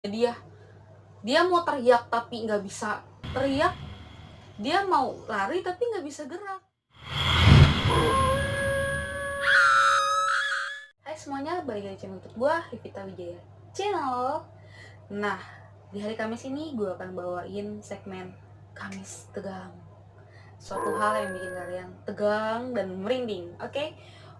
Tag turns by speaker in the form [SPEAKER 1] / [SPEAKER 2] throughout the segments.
[SPEAKER 1] dia dia mau teriak tapi nggak bisa teriak, dia mau lari tapi nggak bisa gerak. Hai semuanya, balik lagi channel YouTube gue, Rivita Wijaya Channel. Nah, di hari Kamis ini gue akan bawain segmen Kamis Tegang, suatu hal yang bikin kalian tegang dan merinding. Oke,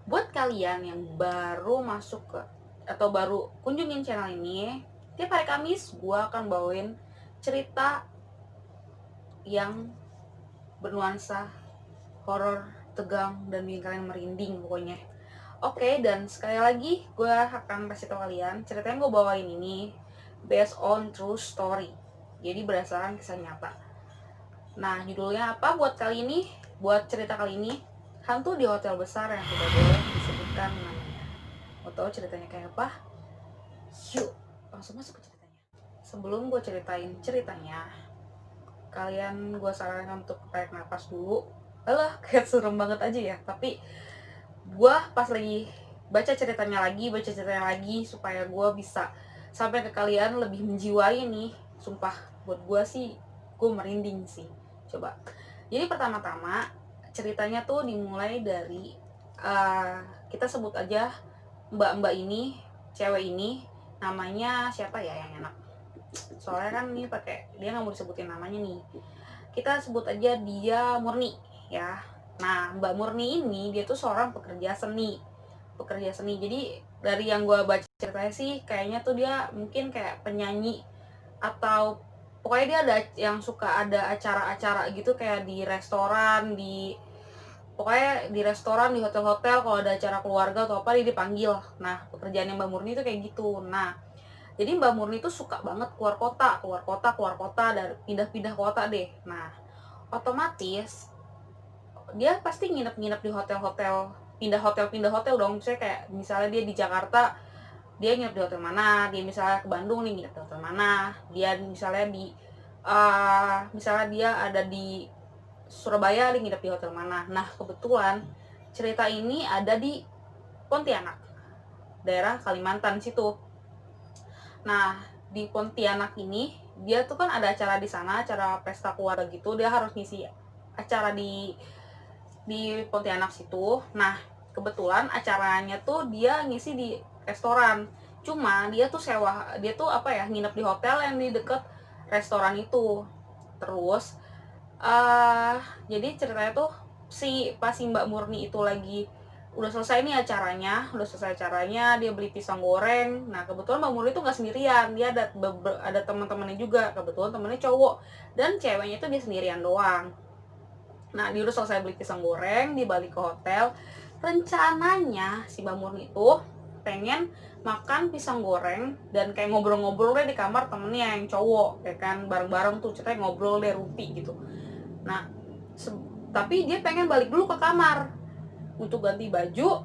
[SPEAKER 1] buat kalian yang baru masuk ke atau baru kunjungin channel ini, tiap hari Kamis gue akan bawain cerita yang bernuansa horor, tegang, dan bikin kalian merinding pokoknya. Oke, dan sekali lagi gue akan kasih tau kalian, cerita yang gue bawain ini based on true story, jadi berdasarkan kisah nyata. Nah, judulnya apa buat kali ini? Buat cerita kali ini, hantu di hotel besar yang tidak boleh disebutkan namanya. Mau tahu ceritanya kayak apa? Yuk, langsung masuk ke ceritanya. Sebelum gue ceritain ceritanya, kalian gue sarankan untuk tarik nafas dulu. Alah, kayak serem banget aja ya. Tapi gue pas lagi baca ceritanya lagi supaya gue bisa sampai ke kalian lebih menjiwai nih. Sumpah, buat gue sih, gue merinding sih. Coba. Jadi pertama-tama ceritanya tuh dimulai dari kita sebut aja mbak-mbak ini, cewek ini, namanya siapa ya yang enak? Soalnya kan ini pakai dia nggak mau disebutin namanya nih. Kita sebut aja dia Murni ya. Nah, Mbak Murni ini dia tuh seorang pekerja seni. Jadi dari yang gue baca ceritanya sih kayaknya tuh dia mungkin kayak penyanyi atau pokoknya dia ada yang suka ada acara-acara gitu kayak di restoran, pokoknya di restoran, di hotel-hotel kalau ada acara keluarga atau apa dia dipanggil. Nah, pekerjaannya Mbak Murni itu kayak gitu. Nah, jadi Mbak Murni tuh suka banget keluar kota dan pindah-pindah kota deh. Nah, otomatis dia pasti nginep-nginep di hotel-hotel, pindah hotel dong. Saya kayak misalnya dia di Jakarta, dia nginep di hotel mana, dia misalnya ke Bandung nih nginep di hotel mana, dia misalnya misalnya dia ada di Surabaya, dia nginep di hotel mana. Nah, kebetulan cerita ini ada di Pontianak, daerah Kalimantan situ. Nah, di Pontianak ini dia tuh kan ada acara di sana, acara pesta keluarga gitu, dia harus ngisi acara di Pontianak situ. Nah, kebetulan acaranya tuh dia ngisi di restoran. Cuma dia tuh apa ya, nginep di hotel yang di deket restoran itu. Terus jadi ceritanya tuh si Mbak Murni itu lagi udah selesai nih acaranya, dia beli pisang goreng. Nah, kebetulan Mbak Murni tuh nggak sendirian, dia ada teman-temannya juga, kebetulan temennya cowok dan ceweknya itu dia sendirian doang. Nah, dia udah selesai beli pisang goreng, dia balik ke hotel. Rencananya si Mbak Murni itu pengen makan pisang goreng dan kayak ngobrol-ngobrol deh di kamar temennya yang cowok, kayak kan bareng-bareng tuh ceritanya ngobrol deh rupi gitu. Nah, tapi dia pengen balik dulu ke kamar untuk ganti baju,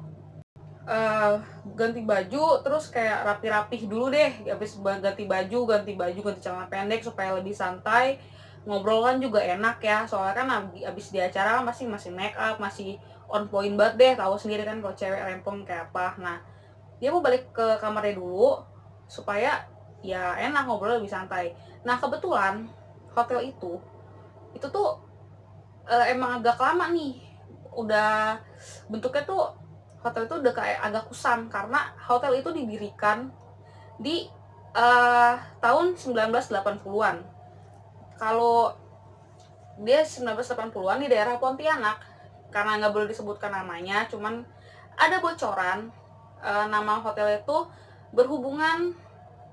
[SPEAKER 1] terus kayak rapi-rapih dulu deh. Habis ganti celana pendek supaya lebih santai. Ngobrol kan juga enak ya, soalnya kan abis di acara kan pasti masih make up, masih on point banget deh, tahu sendiri kan kalau cewek rempong kayak apa. Nah, dia mau balik ke kamarnya dulu supaya ya enak ngobrol lebih santai. Nah, kebetulan hotel itu tuh emang agak lama nih, udah bentuknya tuh hotel itu udah kayak agak kusam karena hotel itu didirikan di tahun 1980-an. Kalau dia 1980-an di daerah Pontianak, karena nggak boleh disebutkan namanya, cuman ada bocoran nama hotel itu berhubungan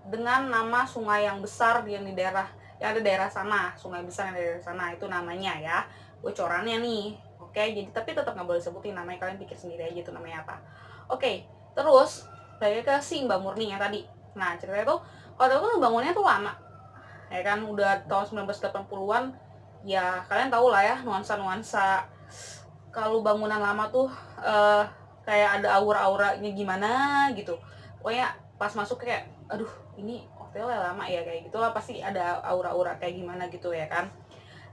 [SPEAKER 1] dengan nama sungai yang besar yang di daerah yang ada daerah sana, sungai besar yang ada daerah sana, itu namanya ya, bocorannya nih. Oke, jadi tapi tetap nggak boleh sebutin namanya, kalian pikir sendiri aja itu namanya apa. Oke, terus balik ke si Mbak Murni yang tadi. Nah, ceritanya tuh hotel tuh bangunnya tuh lama, ya kan, udah tahun 1980-an. Ya kalian tau lah ya nuansa kalau bangunan lama tuh kayak ada aura-auranya gimana gitu. Pokoknya pas masuk kayak aduh, ini hotelnya lama ya, kayak gitu lah, pasti ada aura-aura kayak gimana gitu ya kan.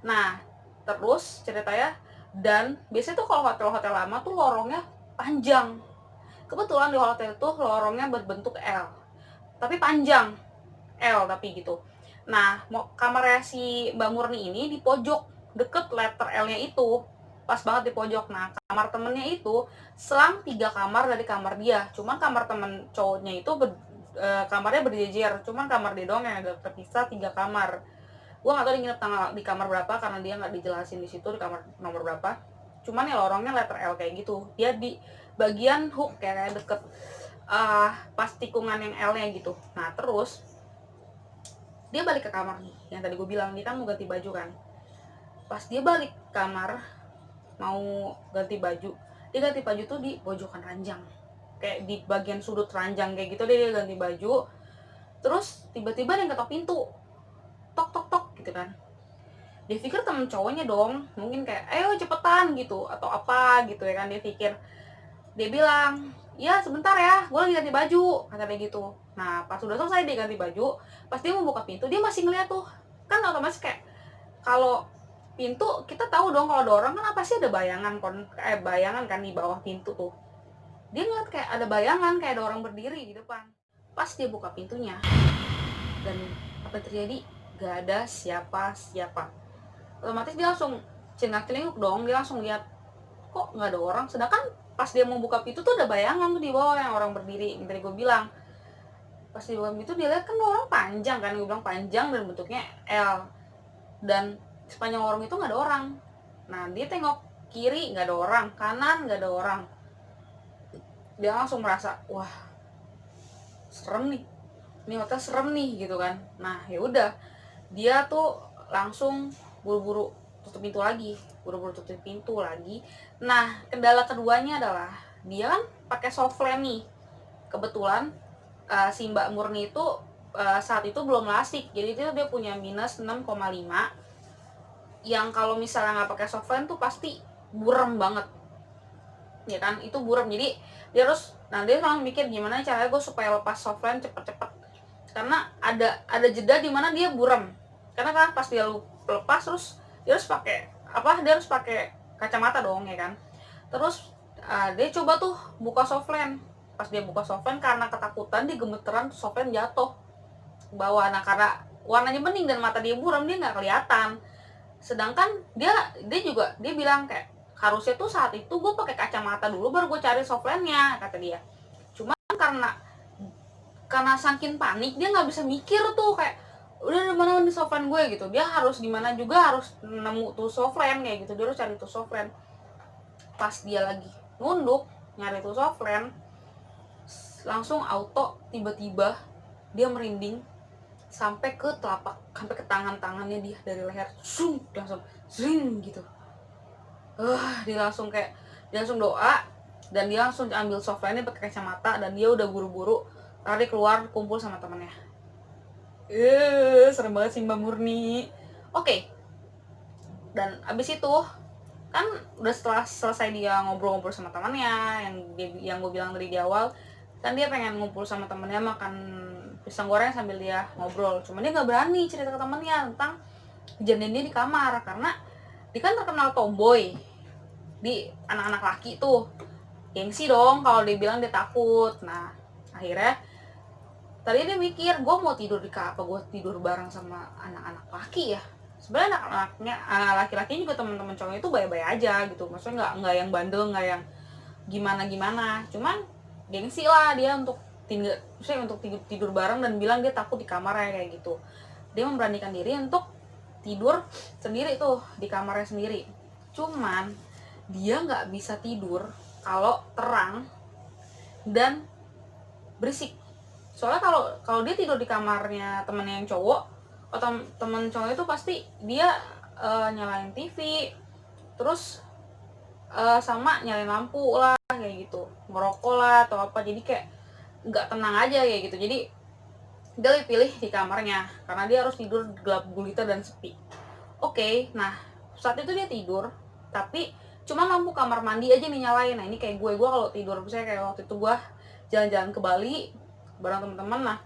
[SPEAKER 1] Nah, terus ceritanya, dan biasanya tuh kalau hotel-hotel lama tuh lorongnya panjang. Kebetulan di hotel tuh lorongnya berbentuk L tapi panjang. L tapi gitu. Nah, kamarnya si Mbak Murni ini di pojok deket letter L-nya itu, pas banget di pojok. Nah, kamar temennya itu selang 3 kamar dari kamar dia. Cuman kamar temen cowoknya itu kamarnya berjejer, cuman kamar dia doang yang agak terpisah 3 kamar. Gue gak tau dia nginep di kamar berapa karena dia nggak dijelasin di situ di kamar nomor berapa. Cuman ya lorongnya letter L kayak gitu. Dia di bagian hook kayak deket pas tikungan yang L-nya gitu. Nah terus dia balik ke kamar nih, yang tadi gue bilang dia kan mau ganti baju kan. Pas dia balik kamar mau ganti baju, dia ganti baju tuh di pojokan ranjang, kayak di bagian sudut ranjang kayak gitu. Dia ganti baju, terus tiba-tiba dia ketok pintu, tok tok tok gitu kan. Dia pikir temen cowoknya dong, mungkin kayak ayo cepetan gitu atau apa gitu ya kan. Dia pikir, dia bilang ya sebentar ya, gue lagi ganti baju, kata dia gitu. Nah pas udah selesai dia ganti baju, pas dia mau buka pintu dia masih ngeliat tuh kan. Otomatis kayak kalau pintu kita tahu dong kalau ada orang kan apa sih, ada bayangan bayangan kan di bawah pintu tuh. Dia ngeliat kayak ada bayangan, kayak ada orang berdiri di depan. Pas dia buka pintunya dan apa yang terjadi, gak ada siapa-siapa. Otomatis dia langsung celingak-celinguk dong, dia langsung lihat kok nggak ada orang. Sedangkan pas dia mau buka pintu tuh ada bayangan tuh di bawah yang orang berdiri yang tadi gue bilang. Pas di bawah itu dia lihat kan orang panjang kan, gue bilang panjang dan bentuknya L, dan sepanjang orang itu nggak ada orang. Nah dia tengok kiri nggak ada orang, kanan nggak ada orang. Dia langsung merasa wah serem nih, ini hotel serem nih gitu kan. Nah ya udah dia tuh langsung buru-buru tutup pintu lagi. Nah kendala keduanya adalah dia kan pakai softland nih. Kebetulan si Mbak Murni itu saat itu belum lasik, jadi dia punya minus 6,5, yang kalau misalnya nggak pakai softland tuh pasti burem banget ya kan. Itu burem, jadi dia harus, nah dia langsung mikir gimana caranya gue supaya lepas softland cepet-cepet, karena ada jeda di mana dia burem. Karena kan pas dia lepas terus dia harus pakai kacamata dong ya kan. Terus dia coba tuh buka softland. Pas dia buka softland karena ketakutan dia gemeteran, softland jatuh ke bawah. Nah karena warnanya bening dan mata dia buram, dia nggak kelihatan. Sedangkan dia bilang kayak harusnya tuh saat itu gue pakai kacamata dulu baru gue cari softlandnya, kata dia. Cuma karena saking panik dia nggak bisa mikir tuh kayak udah di mana nih softland gue gitu. Dia harus gimana juga harus nemu tuh softland kayak gitu. Dia harus cari tuh softland. Pas dia lagi nunduk nyari tuh softland, langsung auto tiba-tiba dia merinding sampai ke tangannya dia, dari leher langsung zing gitu. Dia langsung doa, dan dia langsung ambil softline-nya pakai kacamata, dan dia udah buru-buru lari keluar kumpul sama temennya. Serem banget sih Mbak Murni. Oke. Dan abis itu kan udah setelah selesai dia ngobrol-ngobrol sama temannya yang gue bilang dari di awal, kan dia pengen ngumpul sama temennya makan pisang goreng sambil dia ngobrol. Cuma dia nggak berani cerita ke temennya tentang kejadian dia di kamar, karena dia kan terkenal tomboy di anak-anak laki tuh, gengsi dong kalau dia bilang dia takut. Nah akhirnya tadi dia mikir, gue mau tidur di apa gue tidur bareng sama anak-anak laki ya. Sebenarnya anak-anaknya laki-laki juga teman-teman cowoknya itu baik-baik aja gitu, maksudnya nggak yang bandel, nggak yang gimana, cuman gengsi lah dia untuk tidur bareng, dan bilang dia takut di kamarnya kayak gitu. Dia memberanikan diri untuk tidur sendiri tuh di kamarnya sendiri. Cuman dia nggak bisa tidur kalau terang dan berisik. Soalnya kalau dia tidur di kamarnya temennya yang cowok atau temen cowok itu pasti dia nyalain TV, terus sama nyalain lampu lah kayak gitu, ngerokok lah atau apa. Jadi kayak nggak tenang aja kayak gitu. Jadi dia lebih pilih di kamarnya karena dia harus tidur gelap gulita dan sepi. Oke, nah saat itu dia tidur tapi cuma lampu kamar mandi aja nih nyalain. Nah ini kayak gue kalau tidur, misalnya kayak waktu itu gue jalan-jalan ke Bali bareng teman-teman, nah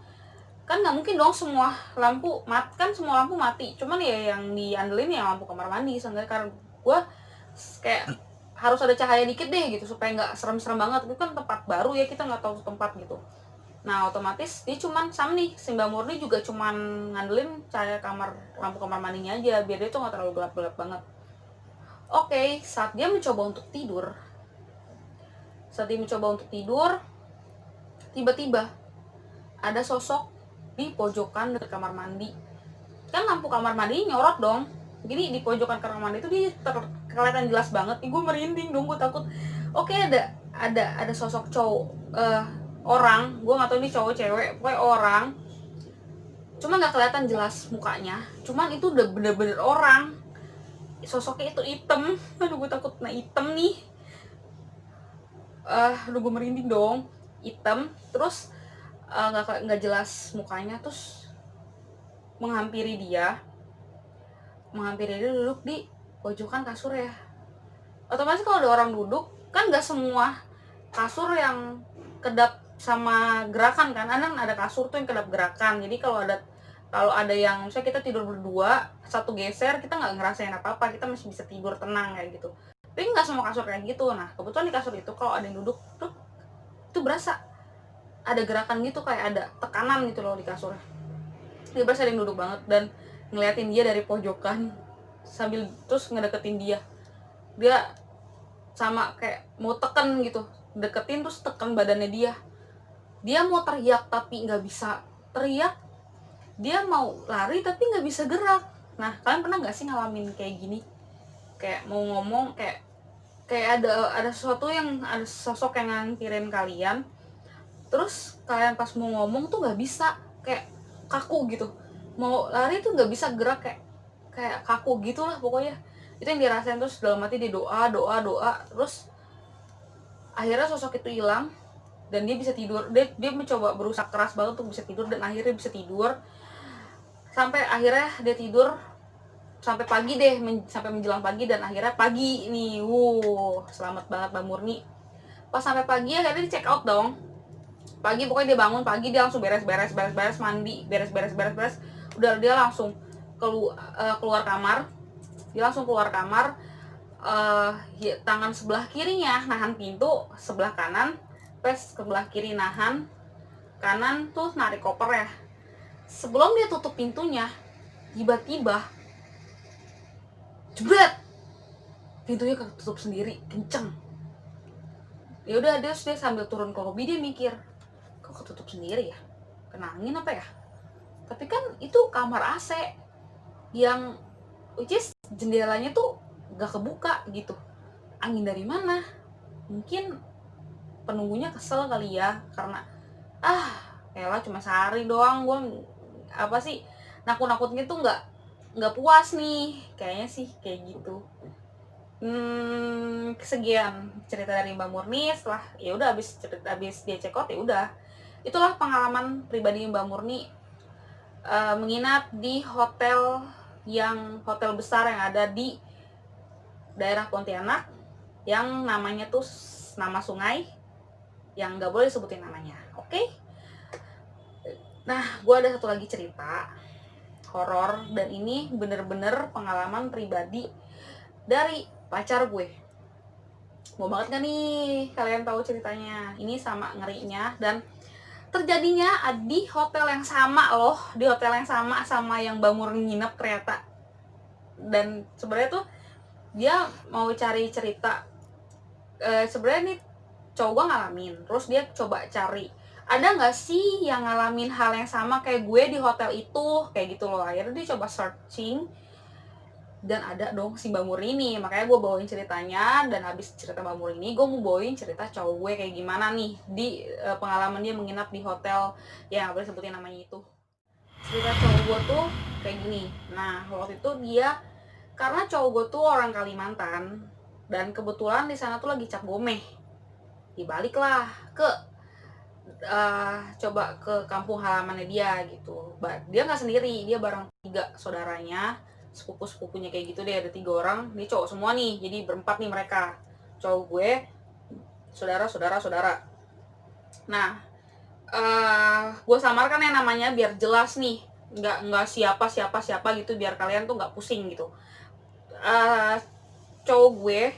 [SPEAKER 1] kan nggak mungkin dong semua lampu mati, cuman ya yang diandelin ya lampu kamar mandi. Seenggaknya karena gue kayak harus ada cahaya dikit deh gitu supaya nggak serem-serem banget. Itu kan tempat baru ya, kita nggak tahu tempat gitu. Nah otomatis dia cuman sama nih, si Mbak Murni juga cuman ngandelin cahaya lampu kamar mandinya aja biar dia tuh nggak terlalu gelap-gelap banget. Oke, saat dia mencoba untuk tidur, tiba-tiba ada sosok di pojokan dekat kamar mandi. Kan lampu kamar mandi nyorot dong, jadi di pojokan kamar mandi itu dia kelihatan jelas banget. Gue merinding dong, gue takut. Oke, ada sosok cowok, orang, gue nggak tahu ini cowok cewek, pokoknya orang, cuma nggak kelihatan jelas mukanya, cuman itu udah bener-bener orang. Sosoknya itu hitam. Aduh gue takut nah hitam nih. Aduh gue merinding dong. Hitam, terus nggak jelas mukanya, terus menghampiri dia duduk di pojokan kasur ya. Otomatis kalau ada orang duduk kan nggak semua kasur yang kedap sama gerakan kan, ada kasur tuh yang kedap gerakan. Jadi kalau ada yang misalnya kita tidur berdua, satu geser, kita nggak ngerasain apa-apa, kita masih bisa tidur tenang kayak gitu. Tapi nggak semua kasur kayak gitu. Nah kebetulan di kasur itu kalau ada yang duduk tuh, itu berasa ada gerakan gitu, kayak ada tekanan gitu loh di kasurnya. Dia berasa ada yang duduk banget dan ngeliatin dia dari pojokan sambil terus ngedeketin dia. Dia sama kayak mau tekan gitu, deketin terus tekan badannya dia. Dia mau teriak tapi nggak bisa teriak. Dia mau lari tapi nggak bisa gerak. Nah kalian pernah nggak sih ngalamin kayak gini? Kayak mau ngomong, kayak ada sesuatu yang, ada sosok yang ngantirin kalian, terus kalian pas mau ngomong tuh nggak bisa, kayak kaku gitu. Mau lari tuh nggak bisa gerak, kayak kaku gitulah pokoknya. Itu yang dirasain. Terus dalam hati dia doa, terus akhirnya sosok itu hilang dan dia bisa tidur. Dia mencoba berusaha keras banget untuk bisa tidur dan akhirnya bisa tidur. Sampai akhirnya dia tidur sampai pagi deh, sampai menjelang pagi, dan akhirnya pagi nih. Selamat banget Mbak Murni. Pas sampai pagi akhirnya di check out dong. Pagi pokoknya dia bangun pagi, dia langsung beres mandi, beres. Udah dia langsung keluar kamar. Dia langsung keluar kamar. Tangan sebelah kirinya nahan pintu, sebelah kanan sebelah kiri nahan, kanan tuh narik koper ya. Sebelum dia tutup pintunya, tiba-tiba jebret, pintunya ketutup sendiri kenceng. Ya udah dia sambil turun ke lobby, dia mikir, kok ketutup sendiri ya, kena angin apa ya. Tapi kan itu kamar AC yang which is jendelanya tuh gak kebuka gitu, angin dari mana? Mungkin penunggunya kesel kali ya, karena elah cuma sehari doang, gue apa sih nakut-nakutnya tuh nggak puas nih, kayaknya sih kayak gitu. Sekian cerita dari Mbak Murni. Setelah ya udah habis dia check out, ya udah itulah pengalaman pribadi Mbak Murni menginap di hotel besar yang ada di daerah Pontianak, yang namanya tuh nama sungai yang nggak boleh disebutin namanya. Oke? Nah, gue ada satu lagi cerita horor, dan ini bener-bener pengalaman pribadi dari pacar gue. Mau banget gak nih kalian tahu ceritanya? Ini sama ngerinya, dan terjadinya di hotel yang sama loh, di hotel yang sama yang Mbak Murni nginep ternyata. Dan sebenarnya tuh dia mau cari cerita, sebenarnya nih cowok gue ngalamin, terus dia coba cari ada nggak sih yang ngalamin hal yang sama kayak gue di hotel itu, kayak gitu loh. Akhirnya dia coba searching dan ada dong si Mbak Murni ini. Makanya gue bawain ceritanya, dan habis cerita Mbak Murni ini gue mau bawain cerita cowok gue kayak gimana nih di pengalaman dia menginap di hotel yang nggak boleh sebutin namanya itu. Cerita cowok gue tuh kayak gini. Nah waktu itu dia, karena cowok gue tuh orang Kalimantan, dan kebetulan di sana tuh lagi cap gomeh, dibaliklah ke coba ke kampung halamannya dia gitu. Dia nggak sendiri, dia bareng 3 saudaranya, sepupunya kayak gitu deh. Ada 3 orang, ini cowok semua nih, jadi berempat nih mereka, cowok gue, saudara. Nah gue samarkan yang namanya biar jelas nih, nggak siapa gitu, biar kalian tuh nggak pusing gitu. Cowok gue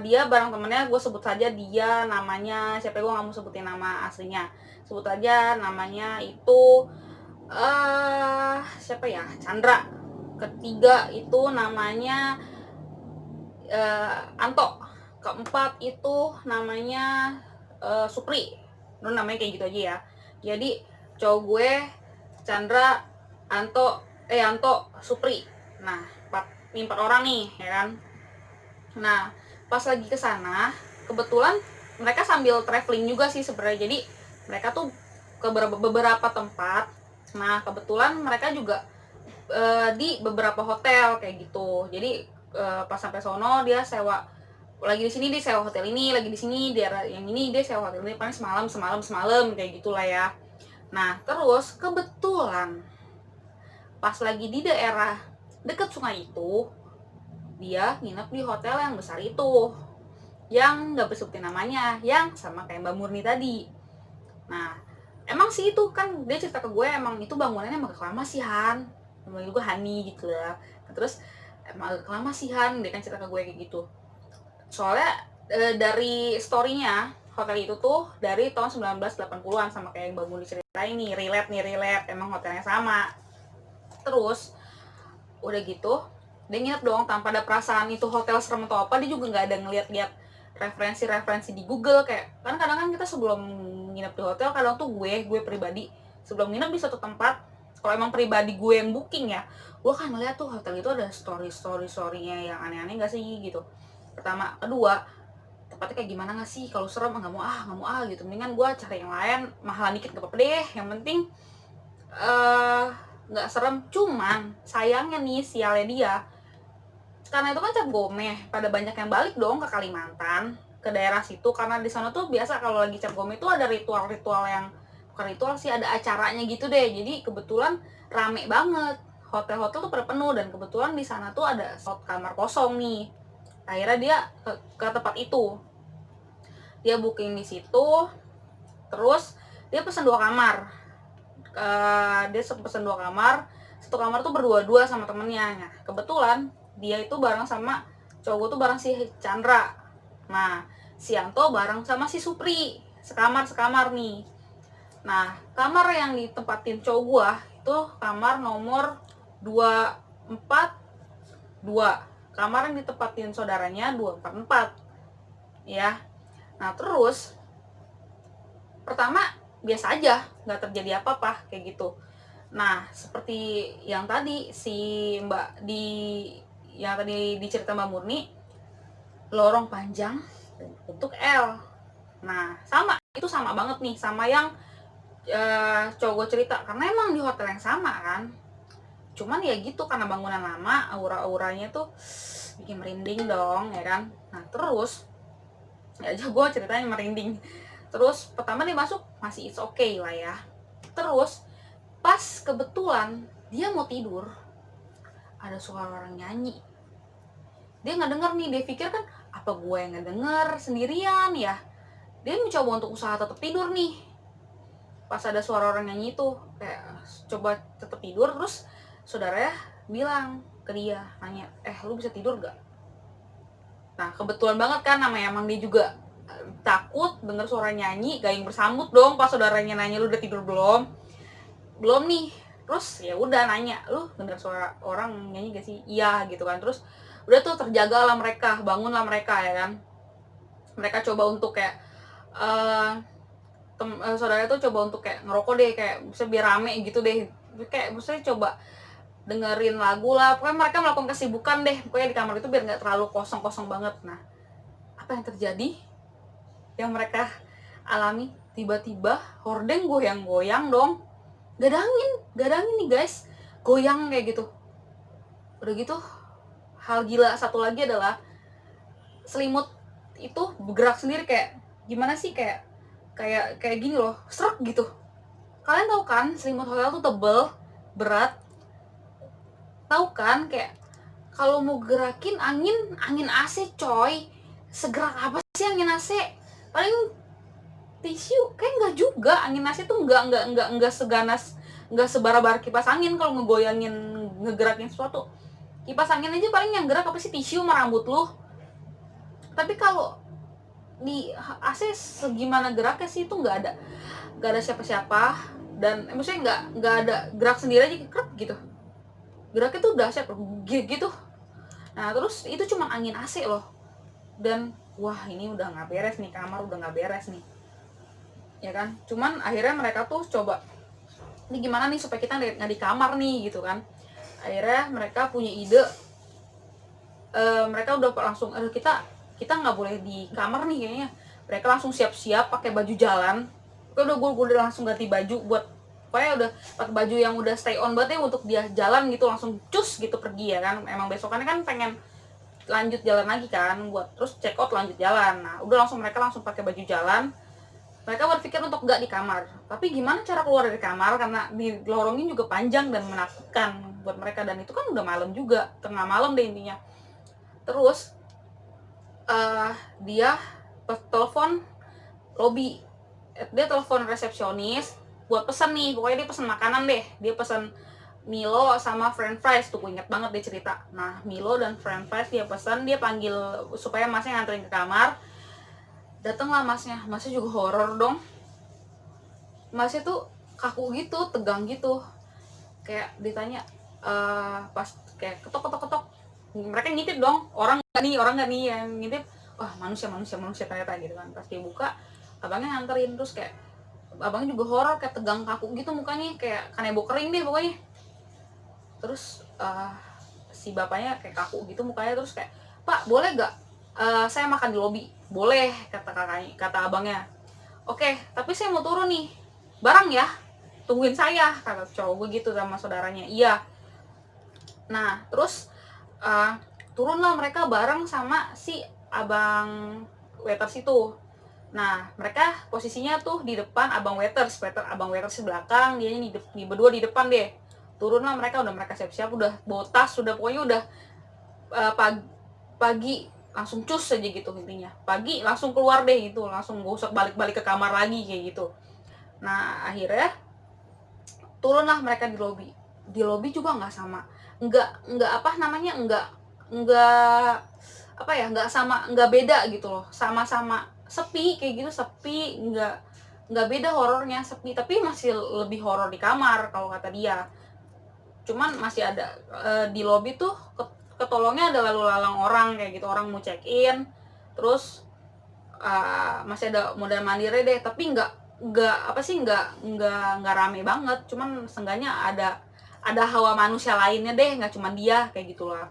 [SPEAKER 1] dia bareng temennya, gue sebut saja dia namanya siapa, gue nggak mau sebutin nama aslinya, sebut aja namanya itu siapa ya, Chandra. Ketiga itu namanya Anto. Keempat itu namanya Supri. Lu namanya kayak gitu aja ya. Jadi cowok gue Chandra, Anto, Supri. Nah, empat orang nih, ya kan. Nah, pas lagi ke sana, kebetulan mereka sambil traveling juga sih sebenarnya. Jadi mereka tuh ke beberapa tempat. Nah, kebetulan mereka juga di beberapa hotel kayak gitu. Jadi pas sampai sono dia sewa, lagi di sini dia sewa hotel ini, lagi di sini daerah yang ini dia sewa hotel ini, paling semalam kayak gitulah ya. Nah, terus kebetulan pas lagi di daerah deket sungai itu, dia nginep di hotel yang besar itu, yang nggak sebutin namanya, yang sama kayak Mbak Murni tadi. Nah, emang sih itu kan dia cerita ke gue, emang itu bangunannya emang agak lama sih Han, namanya juga Hani gitu lah. Nah, terus emang agak lama sih Han, dia kan cerita ke gue kayak gitu. Soalnya dari storynya hotel itu tuh dari tahun 1980-an, sama kayak yang Mbak Murni ceritain nih, relate, emang hotelnya sama. Terus udah gitu dia nginep dong tanpa ada perasaan itu hotel serem atau apa. Dia juga nggak ada ngeliat-liat referensi di Google. Kayak kan kadang kan kita sebelum nginep di hotel, kadang tuh gue pribadi sebelum nginep di satu tempat, kalau emang pribadi gue yang booking ya, gue kan ngeliat tuh hotel itu ada storynya yang aneh-aneh nggak sih gitu. Pertama, kedua, tempatnya kayak gimana nggak sih, kalau serem nggak mau gitu, mendingan gue cari yang lain, mahalan dikit gak apa-apa deh, yang penting nggak serem. Cuman sayangnya nih, sialnya dia, karena itu kan Cap Gome pada banyak yang balik dong ke Kalimantan, ke daerah situ, karena di sana tuh biasa kalau lagi Cap Gome itu ada ritual-ritual yang bukan ritual sih, ada acaranya gitu deh. Jadi kebetulan rame banget, hotel-hotel tuh pada penuh, dan kebetulan di sana tuh ada slot kamar kosong nih. Akhirnya dia ke tempat itu, dia booking di situ. Terus dia pesen 2 kamar. Dia pesen 2 kamar, satu kamar tuh berdua-dua sama temennya. Nah, kebetulan dia itu bareng sama cowok tuh bareng si Chandra. Nah, si Anto bareng sama si Supri, sekamar nih. Nah, kamar yang ditempatin cowok gua itu kamar nomor 242. Kamar yang ditempatin saudaranya 244 ya. Nah, terus pertama biasa aja, nggak terjadi apa-apa kayak gitu. Nah, seperti yang tadi si Mbak yang tadi dicerita Mbak Murni, lorong panjang dan bentuk L. Nah, itu sama banget nih sama yang cowok gue cerita, karena emang di hotel yang sama kan. Cuman ya gitu, karena bangunan lama, aura-auranya tuh bikin merinding dong, ya kan. Nah, terus ya aja gue ceritanya merinding. Terus pertama dia masuk masih it's okay lah ya. Terus pas kebetulan dia mau tidur, ada suara orang nyanyi. Dia nggak denger nih, dia pikir kan apa gue yang nggak denger sendirian ya. Dia mencoba untuk usaha tetap tidur nih. Pas ada suara orang nyanyi itu, kayak coba tetap tidur. Terus saudaranya bilang ke dia, nanya, lu bisa tidur gak? Nah, kebetulan banget kan, namanya emang dia juga takut denger suara nyanyi, gak yang bersambut dong pas saudaranya nanya, lu udah tidur belum nih. Terus ya udah nanya, lu denger suara orang nyanyi gak sih? Iya gitu kan. Terus udah tuh terjaga lah mereka, bangunlah mereka ya kan. Mereka coba untuk kayak saudara tuh coba untuk kayak ngerokok deh, kayak bisa biar rame gitu deh, kayak misalnya coba dengerin lagu lah. Pokoknya mereka melakukan kesibukan deh pokoknya di kamar itu biar nggak terlalu kosong banget. Nah, apa yang terjadi yang mereka alami, tiba-tiba hordeng goyang-goyang dong. Gak ada angin nih guys, goyang kayak gitu. Udah gitu, hal gila satu lagi adalah selimut itu bergerak sendiri. Kayak gimana sih, kayak gini loh, serak gitu. Kalian tahu kan selimut hotel tuh tebel, berat, tahu kan? Kayak kalau mau gerakin angin AC coy, segerak apa sih angin AC? Paling tisu, kayak nggak juga. Angin AC tuh nggak seganas, nggak sebarabar kipas angin kalau ngegerakin sesuatu. Kipas angin aja paling yang gerak apa sih, tisu sama rambut lu. Tapi kalau di AC segimana geraknya sih itu nggak ada siapa-siapa, dan maksudnya nggak ada gerak sendiri aja krek gitu, geraknya tuh dahsyat gitu. Nah terus itu cuma angin AC loh, dan wah ini udah nggak beres nih, kamar udah nggak beres nih ya kan. Cuman akhirnya mereka tuh coba, ini gimana nih supaya kita nggak di kamar nih gitu kan. Akhirnya mereka punya ide, mereka udah langsung kita nggak boleh di kamar nih kayaknya. Mereka langsung siap-siap pakai baju jalan. Gue udah langsung ganti baju buat pokoknya udah pakai baju yang udah stay on banget ya untuk dia jalan gitu, langsung cus gitu pergi ya kan. Emang besokannya kan pengen lanjut jalan lagi kan, buat terus check out lanjut jalan. Nah udah langsung mereka langsung pakai baju jalan. Mereka berpikir untuk nggak di kamar, tapi gimana cara keluar dari kamar karena di lorongnya juga panjang dan menakutkan buat mereka, dan itu kan udah malam juga, tengah malam deh intinya. Terus dia telepon lobby, dia telepon resepsionis buat pesan nih, pokoknya dia pesan makanan deh, dia pesan Milo sama french fries tuh, gue inget banget dia cerita. Nah Milo dan french fries dia pesan, dia panggil supaya masnya nganterin ke kamar. Datanglah masnya juga horor dong. Masnya tuh kaku gitu, tegang gitu, kayak ditanya pas kayak ketok, mereka ngintip dong, orang nggak nih yang ngintip. Wah manusia ternyata gitu kan. Pas dia buka, abangnya nganterin, terus kayak abangnya juga horor, kayak tegang kaku gitu mukanya, kayak kanebo kering deh pokoknya. Terus si bapaknya kayak kaku gitu mukanya, terus kayak, Pak boleh gak saya makan di lobi? Boleh, kata abangnya. Oke, tapi saya mau turun nih, bareng ya, tungguin saya, kata cowok gue gitu sama saudaranya. Iya. Nah terus turunlah mereka bareng sama si abang waiters itu. Nah mereka posisinya tuh di depan abang waiters di belakang, dia di berdua di depan deh. Turunlah mereka, udah mereka siap-siap, udah bawa tas, udah pokoknya udah pagi langsung cus aja gitu intinya. Pagi langsung keluar deh gitu, langsung gak usah balik-balik ke kamar lagi kayak gitu. Nah akhirnya turunlah mereka di lobi. Di lobi juga nggak sama, nggak apa namanya, nggak apa ya, nggak beda gitu loh, sama-sama sepi kayak gitu, sepi, nggak beda horornya, sepi, tapi masih lebih horor di kamar kalau kata dia. Cuman masih ada di lobi tuh ketolongnya ada lalu lalang orang kayak gitu, orang mau check in, terus masih ada modal mandiri deh, tapi nggak apa sih, nggak rame banget, cuman seenggaknya ada hawa manusia lainnya deh, nggak cuma dia kayak gitulah.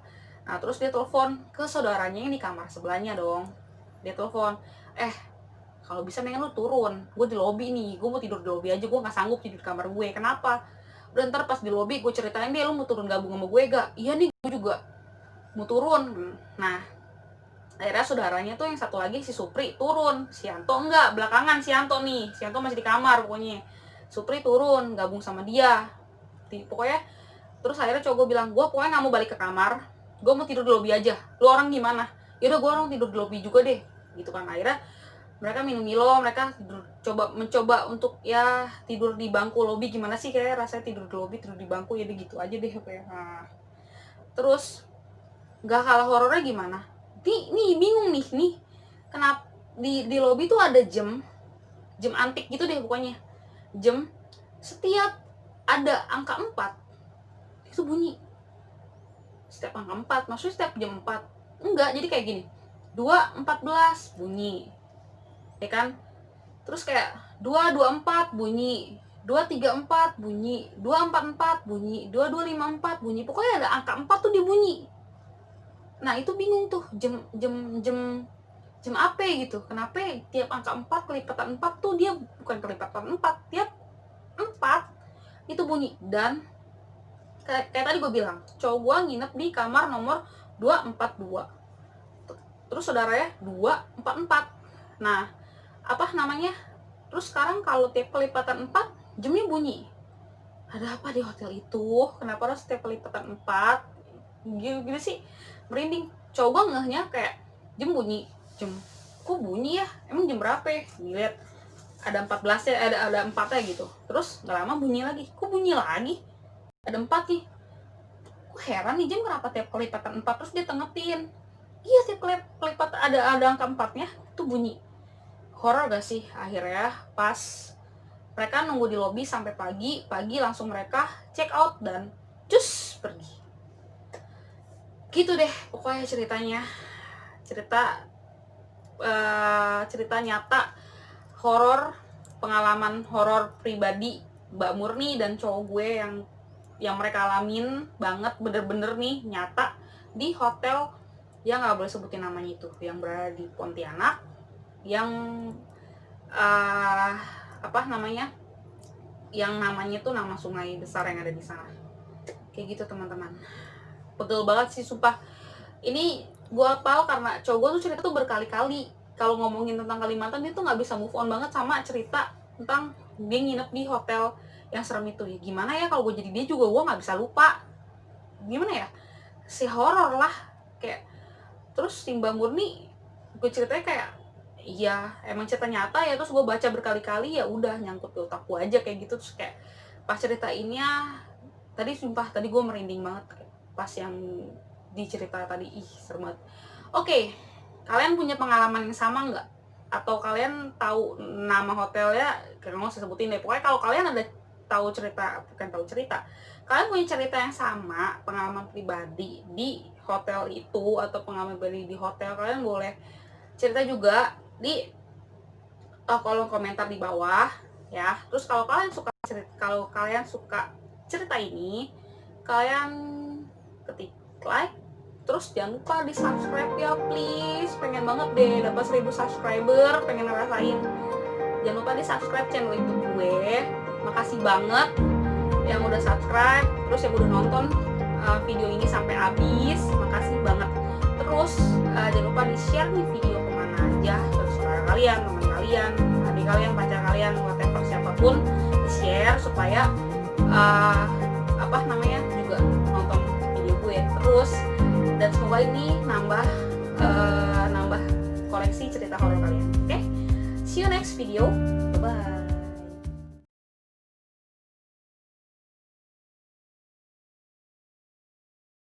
[SPEAKER 1] Nah terus dia telepon ke saudaranya yang di kamar sebelahnya dong. Dia telepon, kalau bisa mendingan lu turun, gue di lobi nih, gue mau tidur di lobi aja, gue nggak sanggup tidur di kamar gue. Kenapa? Udah ntar pas di lobi gue ceritain deh, lu mau turun gabung sama gue gak? Iya nih, gue juga mau turun. Nah akhirnya saudaranya tuh yang satu lagi si Supri turun, si Yanto enggak, belakangan si Yanto masih di kamar pokoknya. Supri turun gabung sama dia. Pokoknya terus akhirnya cowok gue bilang, gue pokoknya nggak mau balik ke kamar, gue mau tidur di lobi aja. Lu orang gimana? Yaudah gue orang tidur di lobi juga deh gitu kan. Akhirnya mereka minum Milo, mereka mencoba untuk ya tidur di bangku lobi. Gimana sih kayak rasanya tidur di lobi, tidur di bangku, ya gitu aja deh kayak. Nah, terus nggak kalah horornya gimana? Nih bingung nih kenapa di lobi tuh ada jam antik gitu deh pokoknya. Jam setiap ada angka 4 itu bunyi. Setiap angka 4, maksudnya setiap jam 4. Enggak, jadi kayak gini. 2.14 bunyi. Ya kan? Terus kayak 2.24 bunyi, 2.34 bunyi, 2.44 bunyi, 2.254 bunyi. Pokoknya ada angka 4 tuh dibunyi. Nah, itu bingung tuh, jam apa gitu. Kenapa tiap angka 4 kelipatan 4 tuh dia bukan kelipatan 4, tiap 4 itu bunyi. Dan kayak tadi gue bilang, cowok gue nginep di kamar nomor 242. Terus saudaranya 244. Nah, apa namanya? Terus sekarang kalau tiap kelipatan 4 jamnya bunyi. Ada apa di hotel itu? Kenapa harus tiap kelipatan 4? Gitu sih, merinding. Cowok gue ngehnya kayak jam bunyi, kok bunyi ya? Emang jam berapa ya? Dilihat ada 14 ya, ada 4 ya gitu. Terus gak lama bunyi lagi. Kok bunyi lagi? Ada 4 nih. Kok heran nih jam kenapa tiap kelipatan 4? Terus dia tengetin. Iya, tiap kali ada angka 4-nya tuh bunyi. Horor gak sih? Akhirnya pas mereka nunggu di lobi sampai pagi langsung mereka check out dan cus pergi. Gitu deh pokoknya ceritanya. Cerita nyata horor, pengalaman horor pribadi Mbak Murni dan cowok gue yang mereka alamin banget, bener-bener nih nyata di hotel yang nggak boleh sebutin namanya itu, yang berada di Pontianak, yang yang namanya tuh nama sungai besar yang ada di sana. Kayak gitu teman-teman. Pegel banget sih sumpah. Ini gue apal karena cowok gue tuh cerita tuh berkali-kali. Kalau ngomongin tentang Kalimantan, dia tuh nggak bisa move on banget sama cerita tentang dia nginep di hotel yang serem itu. Ya gimana ya, kalau gue jadi dia juga gue nggak bisa lupa. Gimana ya, si horor lah kayak. Terus si Mbak Murni, gue ceritanya kayak iya emang cerita nyata ya, terus gue baca berkali-kali, ya udah nyangkut di otakku aja kayak gitu. Terus kayak pas ceritainnya tadi sumpah, tadi gue merinding banget pas yang dicerita tadi. Ih serem banget. Oke, kalian punya pengalaman yang sama nggak? Atau kalian tahu nama hotelnya? Kayak nggak usah sebutin deh. Pokoknya kalau kalian ada kalian punya cerita yang sama, pengalaman pribadi di hotel itu atau pengalaman pribadi di hotel, kalian boleh cerita juga di kolom komentar di bawah ya. Terus kalau kalian suka cerita ini, kalian ketik like, terus jangan lupa di subscribe ya please. Pengen banget deh dapat 1000 subscriber, pengen ngerasain. Jangan lupa di subscribe channel YouTube gue. Makasih banget yang udah subscribe, terus yang udah nonton video ini sampai habis. Makasih banget. Terus jangan lupa di share nih video kemana aja, ke saudara kalian, teman kalian, adik kalian, pacar kalian, whatever, siapapun, di share supaya juga nonton video gue terus. Dan semoga ini nambah koleksi cerita horor kalian. Oke? See you next video. Bye bye.